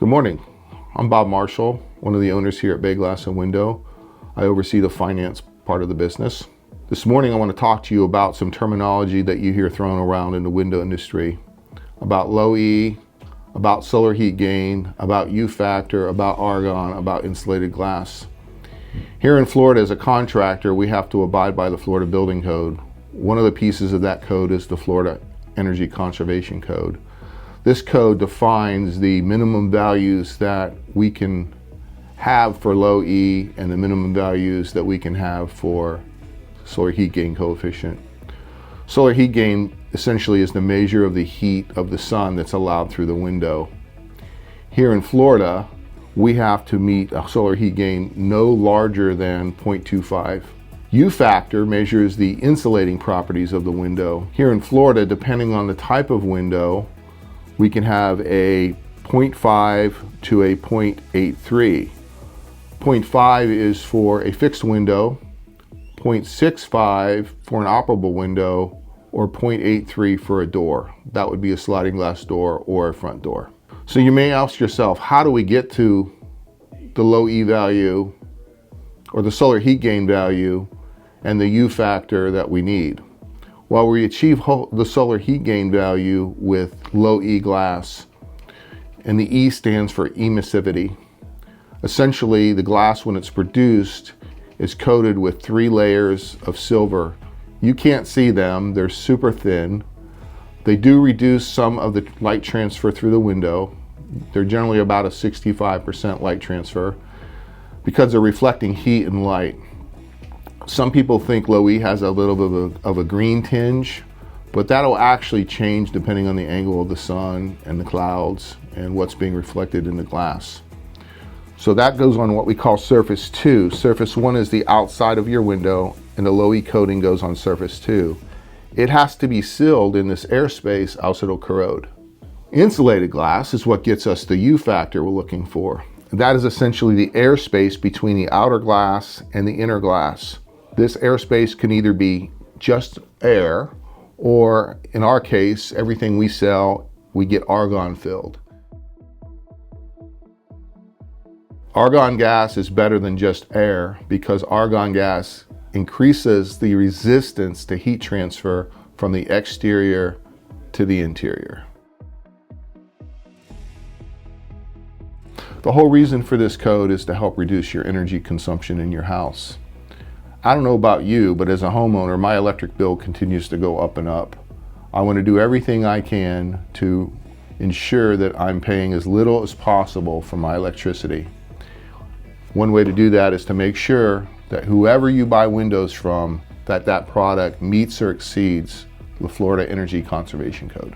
Good morning. I'm Bob Marshall, one of the owners here at Bay Glass and Window. I oversee the finance part of the business. This morning I want to talk to you about some terminology that you hear thrown around in the window industry, about low E, about solar heat gain, about U factor, about argon, about insulated glass. Here in Florida, as a contractor, we have to abide by the Florida Building Code. One of the pieces of that code is the Florida Energy Conservation Code. This code defines the minimum values that we can have for low E and the minimum values that we can have for solar heat gain coefficient. Solar heat gain essentially is the measure of the heat of the sun that's allowed through the window. Here in Florida, we have to meet a solar heat gain no larger than 0.25. U factor measures the insulating properties of the window. Here in Florida, depending on the type of window, we can have a 0.5 to a 0.83. 0.5 is for a fixed window, 0.65 for an operable window, or 0.83 for a door. That would be a sliding glass door or a front door. So you may ask yourself, how do we get to the low E value or the solar heat gain value and the U factor that we need? Well, we achieve the solar heat gain value with low E glass, and the E stands for emissivity. Essentially, the glass, when it's produced, is coated with 3 layers of silver. You can't see them, they're super thin. They do reduce some of the light transfer through the window. They're generally about a 65% light transfer because they're reflecting heat and light. Some people think low E has a little bit of a green tinge, but that'll actually change depending on the angle of the sun and the clouds and what's being reflected in the glass. So that goes on what we call surface 2. Surface 1 is the outside of your window, and the low E coating goes on surface 2. It has to be sealed in this airspace, else it'll corrode. Insulated glass is what gets us the U factor we're looking for. That is essentially the airspace between the outer glass and the inner glass. This airspace can either be just air, or in our case, everything we sell, we get argon filled. Argon gas is better than just air because argon gas increases the resistance to heat transfer from the exterior to the interior. The whole reason for this code is to help reduce your energy consumption in your house. I don't know about you, but as a homeowner, my electric bill continues to go up and up. I want to do everything I can to ensure that I'm paying as little as possible for my electricity. One way to do that is to make sure that whoever you buy windows from, that product meets or exceeds the Florida Energy Conservation Code.